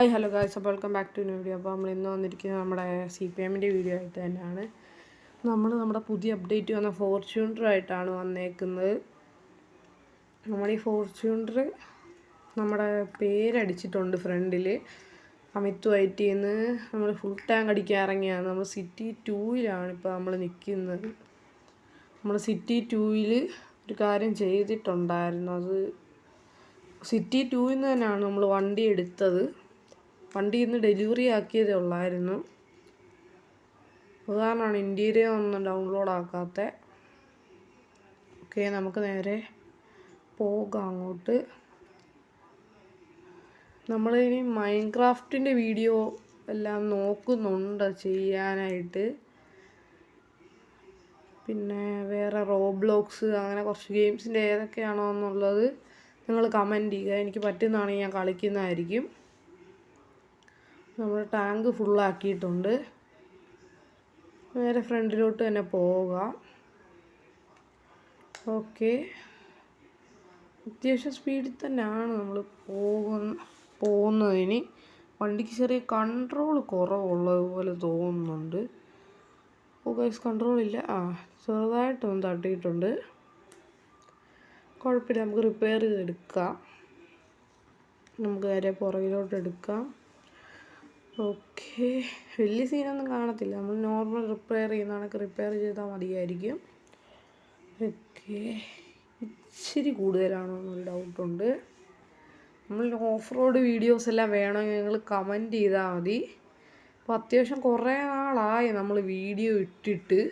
Hi hello guys, അപ്പോൾ welcome back to new video. അപ്പോൾ നമ്മൾ ഇന്ന് വന്നിരിക്കുന്നത് നമ്മുടെ CPM-ൻ്റെ വീഡിയോ ആയിട്ട് തന്നെയാണ്. നമ്മുടെ പുതിയ അപ്ഡേറ്റ് വന്ന ഫോർച്യൂണറായിട്ടാണ് വന്നേക്കുന്നത്. നമ്മുടെ ഈ ഫോർച്യൂണർ നമ്മുടെ പേരടിച്ചിട്ടുണ്ട് ഫ്രണ്ടിൽ. അമിത് വൈറ്റിന്ന് നമ്മൾ ഫുൾ ടാങ്ക് അടിക്കാൻ ഇറങ്ങിയാണ്. നമ്മൾ സിറ്റി 2-ലാണ് ഇപ്പോൾ നമ്മൾ നിൽക്കുന്നത്. നമ്മൾ സിറ്റി 2-ൽ ഒരു കാര്യം ചെയ്തിട്ടുണ്ടായിരുന്നു. അത് സിറ്റി 2-ൽ നിന്ന് തന്നെയാണ് നമ്മൾ വണ്ടി എടുത്തത്. വണ്ടി ഇന്ന് ഡെലിവറി ആക്കിയതേ ഉള്ളായിരുന്നു. അതാണാണ് ഇൻറ്റീരിയർ ഒന്നും ഡൗൺലോഡ് ആക്കാത്തത്. ഓക്കെ, നമുക്ക് നേരെ പോകാം അങ്ങോട്ട്. നമ്മളിനി മൈൻക്രാഫ്റ്റിൻ്റെ വീഡിയോ എല്ലാം നോക്കുന്നുണ്ട് ചെയ്യാനായിട്ട്. പിന്നെ വേറെ റോബ്ലോക്സ് അങ്ങനെ കുറച്ച് ഗെയിംസിൻ്റെ ഏതൊക്കെയാണോ എന്നുള്ളത് നിങ്ങൾ കമൻറ്റ് ചെയ്യുക. എനിക്ക് പറ്റുന്നതാണെങ്കിൽ ഞാൻ കളിക്കുന്നതായിരിക്കും. നമ്മൾ ടാങ്ക് ഫുള്ളാക്കിയിട്ടുണ്ട്. നേരെ ഫ്രണ്ടിലോട്ട് തന്നെ പോകാം. ഓക്കെ, അത്യാവശ്യം സ്പീഡിൽ തന്നെയാണ് നമ്മൾ പോകുന്നതിന്. വണ്ടിക്ക് ചെറിയ കൺട്രോൾ കുറവുള്ളതുപോലെ തോന്നുന്നുണ്ട്. ഗൈസ്, കൺട്രോളില്ല. ചെറുതായിട്ടൊന്ന് തട്ടിയിട്ടുണ്ട്. കുഴപ്പമില്ല, നമുക്ക് റിപ്പയർ ചെയ്തെടുക്കാം. നമുക്ക് നേരെ പുറകിലോട്ട് എടുക്കാം. ഓക്കെ, വലിയ സീനൊന്നും കാണത്തില്ല. നമ്മൾ നോർമൽ റിപ്പയർ ചെയ്യുന്നതാണെങ്കിൽ റിപ്പയർ ചെയ്താൽ മതിയായിരിക്കും. ഓക്കെ, ഇച്ചിരി കൂടുതലാണോ എന്നൊരു ഡൗട്ടുണ്ട്. നമ്മൾ ഓഫ് റോഡ് വീഡിയോസ് എല്ലാം വേണമെങ്കിൽ നിങ്ങൾ കമൻറ്റ് ചെയ്താൽ മതി. അപ്പോൾ അത്യാവശ്യം കുറേ നാളായി നമ്മൾ വീഡിയോ ഇട്ടിട്ട്.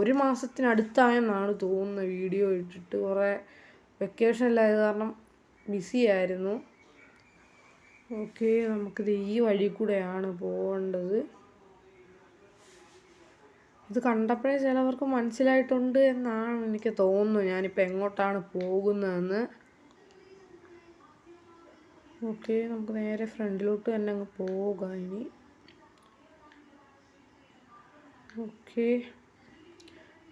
1 മാസത്തിനടുത്തായെന്നാണ് തോന്നുന്നത് വീഡിയോ ഇട്ടിട്ട്. കുറേ വെക്കേഷനിലായത് കാരണം ബിസി ആയിരുന്നു. ഓക്കെ, നമുക്കിത് ഈ വഴി കൂടെയാണ് പോകേണ്ടത്. ഇത് കണ്ടപ്പോഴേ ചിലവർക്ക് മനസ്സിലായിട്ടുണ്ട് എന്നാണ് എനിക്ക് തോന്നുന്നത് ഞാനിപ്പോൾ എങ്ങോട്ടാണ് പോകുന്നതെന്ന്. ഓക്കെ, നമുക്ക് നേരെ ഫ്രണ്ടിലോട്ട് തന്നെ അങ്ങ് പോകാം ഇനി. ഓക്കെ,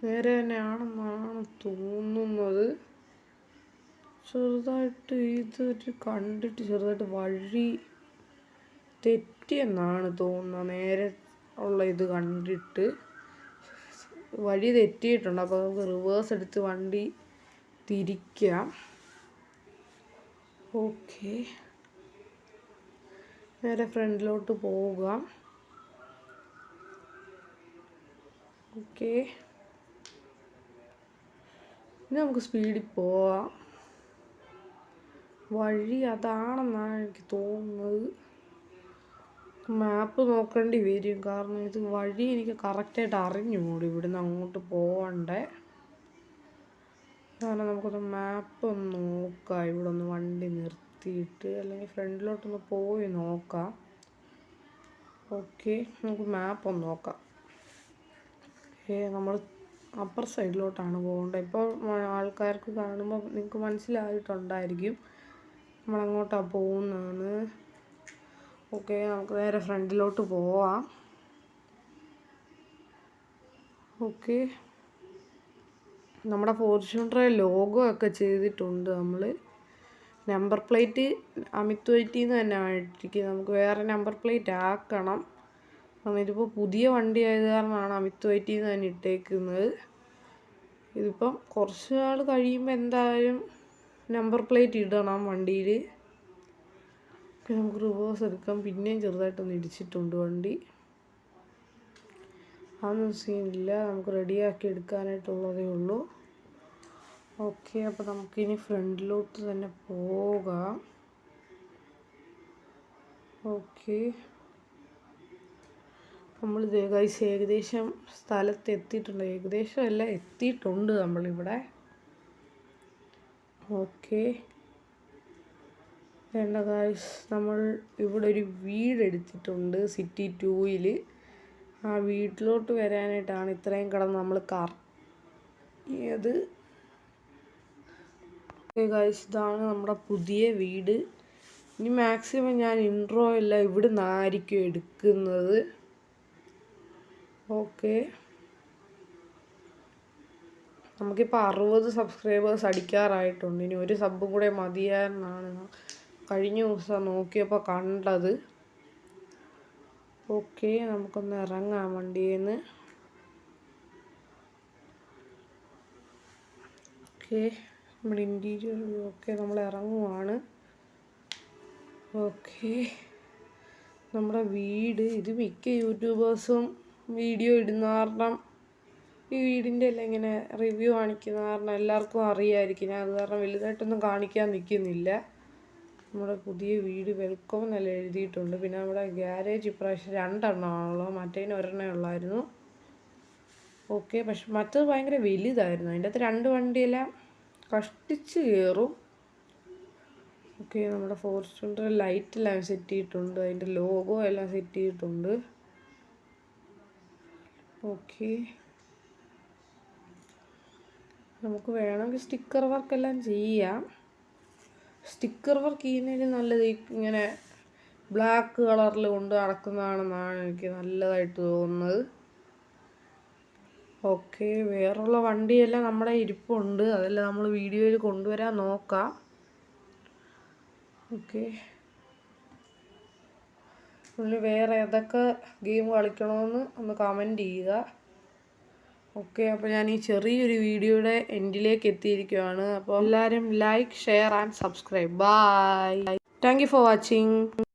നേരെ തന്നെയാണെന്നാണ് തോന്നുന്നത്. ചെറുതായിട്ട് ഇത് കണ്ടിട്ട് ചെറുതായിട്ട് വഴി തെറ്റിയെന്നാണ് തോന്നുന്നത്. നേരെ ഉള്ള ഇത് കണ്ടിട്ട് വഴി തെറ്റിയിട്ടുണ്ട്. അപ്പോൾ നമുക്ക് റിവേഴ്സ് എടുത്ത് വണ്ടി തിരിക്കാം. ഓക്കെ, നേരെ ഫ്രണ്ടിലോട്ട് പോകാം. ഓക്കെ, ഇനി നമുക്ക് സ്പീഡിൽ പോവാം. വഴി അതാണെന്നാണ് എനിക്ക് തോന്നുന്നത്. മാപ്പ് നോക്കേണ്ടി വരും, കാരണം ഇത് വഴി എനിക്ക് കറക്റ്റായിട്ട് അറിഞ്ഞുകൂടി ഇവിടുന്ന് അങ്ങോട്ട് പോകണ്ടേ. കാരണം നമുക്കൊന്ന് മാപ്പ് ഒന്ന് നോക്കാം. ഇവിടെ ഒന്ന് വണ്ടി നിർത്തിയിട്ട് അല്ലെങ്കിൽ ഫ്രണ്ടിലോട്ടൊന്ന് പോയി നോക്കാം. ഓക്കെ, നമുക്ക് മാപ്പ് ഒന്ന് നോക്കാം. നമ്മൾ അപ്പർ സൈഡിലോട്ടാണ് പോകേണ്ടത്. ഇപ്പോൾ ആൾക്കാർക്ക് കാണുമ്പോൾ നിങ്ങൾക്ക് മനസ്സിലായിട്ടുണ്ടായിരിക്കും നമ്മളങ്ങോട്ടാണ് പോകുന്നതെന്ന്. ഓക്കെ, നമുക്ക് നേരെ ഫ്രണ്ടിലോട്ട് പോവാം. ഓക്കെ, നമ്മുടെ ഫോർച്യൂണറെ ലോഗോ ഒക്കെ ചെയ്തിട്ടുണ്ട് നമ്മൾ. നമ്പർ പ്ലേറ്റ് അമിത് വൈറ്റിന്ന് തന്നെ ആയിട്ടിരിക്കും. നമുക്ക് വേറെ നമ്പർ പ്ലേറ്റ് ആക്കണം. ഇതിപ്പോൾ പുതിയ വണ്ടി ആയത് കാരണമാണ് അമിത് വൈറ്റിന്ന് തന്നെ ഇട്ടേക്കുന്നത്. ഇതിപ്പം കുറച്ച് നാൾ കഴിയുമ്പോൾ എന്തായാലും നമ്പർ പ്ലേറ്റ് ഇടണം വണ്ടിയിൽ. നമുക്ക് റിവേഴ്സ് എടുക്കാം. പിന്നെയും ചെറുതായിട്ടൊന്ന് ഇടിച്ചിട്ടുണ്ട് വണ്ടി. അതൊന്നും സീനില്ല, നമുക്ക് റെഡിയാക്കി എടുക്കാനായിട്ടുള്ളതേ ഉള്ളൂ. ഓക്കെ, അപ്പോൾ നമുക്കിനി ഫ്രണ്ടിലോട്ട് തന്നെ പോകാം. ഓക്കെ, നമ്മൾ ഏകദേശം സ്ഥലത്ത് എത്തിയിട്ടുണ്ട്. ഏകദേശം എല്ലാം എത്തിയിട്ടുണ്ട് നമ്മളിവിടെ. ഓക്കെ, വേണ്ട ഗായ്സ്, നമ്മൾ ഇവിടെ ഒരു വീടെടുത്തിട്ടുണ്ട് സിറ്റി 2-ൽ. ആ വീട്ടിലോട്ട് വരാനായിട്ടാണ് ഇത്രയും കിടന്ന് നമ്മൾ കറങ്ങിയത്. ഓക്കെ ഗായ്സ്, ഇതാണ് നമ്മുടെ പുതിയ വീട്. ഇനി മാക്സിമം ഞാൻ ഇൻട്രോ എല്ലാം ഇവിടെ നിന്നായിരിക്കും എടുക്കുന്നത്. ഓക്കെ, നമുക്കിപ്പോൾ 60 സബ്സ്ക്രൈബേഴ്സ് അടിക്കാറായിട്ടുണ്ട്. ഇനി ഒരു സബ് കൂടെ മതിയായെന്നാണ് കഴിഞ്ഞ ദിവസം നോക്കിയപ്പോൾ കണ്ടത്. ഓക്കെ, നമുക്കൊന്ന് ഇറങ്ങാം വണ്ടിയിൽ നിന്ന്. ഓക്കെ, നമ്മുടെ ഇൻറ്റീരിയർ ഓക്കെ, നമ്മൾ ഇറങ്ങുവാണ്. ഓക്കെ, നമ്മുടെ വീട് ഇത് മിക്ക യൂട്യൂബേഴ്സും വീഡിയോ ഇടുന്ന കാരണം ഈ വീടിൻ്റെ എല്ലാം ഇങ്ങനെ റിവ്യൂ കാണിക്കുന്ന കാരണം എല്ലാവർക്കും അറിയാമായിരിക്കും. ഞാൻ അത് കാരണം വലുതായിട്ടൊന്നും കാണിക്കാൻ നിൽക്കുന്നില്ല. നമ്മുടെ പുതിയ വീട് വെൽക്കം എന്നെല്ലാം എഴുതിയിട്ടുണ്ട്. പിന്നെ നമ്മുടെ ഗ്യാരേജ് ഇപ്രാവശ്യം 2 എണ്ണമാണല്ലോ, മറ്റേതിന് 1 എണ്ണേ ഉള്ളായിരുന്നു. ഓക്കെ, പക്ഷെ മറ്റത് ഭയങ്കര വലുതായിരുന്നു. അതിൻ്റെ അകത്ത് 2 വണ്ടിയെല്ലാം കഷ്ടിച്ച് കയറും. ഓക്കെ, നമ്മുടെ ഫോർച്യൂണർ ലൈറ്റെല്ലാം സെറ്റ് ചെയ്തിട്ടുണ്ട്. അതിൻ്റെ ലോഗോ എല്ലാം സെറ്റ് ചെയ്തിട്ടുണ്ട്. ഓക്കെ, നമുക്ക് വേണമെങ്കിൽ സ്റ്റിക്കർ വർക്കെല്ലാം ചെയ്യാം. സ്റ്റിക്കർ വർക്ക് ചെയ്യുന്നതിന് നല്ലത് ഇങ്ങനെ ബ്ലാക്ക് കളറിൽ കൊണ്ട് നടക്കുന്നതാണെന്നാണ് എനിക്ക് നല്ലതായിട്ട് തോന്നുന്നത്. ഓക്കെ, വേറുള്ള വണ്ടിയെല്ലാം നമ്മുടെ ഇരിപ്പുണ്ട്. അതെല്ലാം നമ്മൾ വീഡിയോയിൽ കൊണ്ടുവരാൻ നോക്കാം. ഓക്കെ, പുള്ളി വേറെ ഏതൊക്കെ ഗെയിം കളിക്കണമെന്ന് ഒന്ന് കമൻറ്റ് ചെയ്യുക. ഓക്കെ, അപ്പോൾ ഞാൻ ഈ ചെറിയൊരു വീഡിയോയുടെ എൻഡിലേക്ക് എത്തിയിരിക്കുകയാണ്. അപ്പോൾ എല്ലാവരും like, share and subscribe. Bye. Thank you for watching.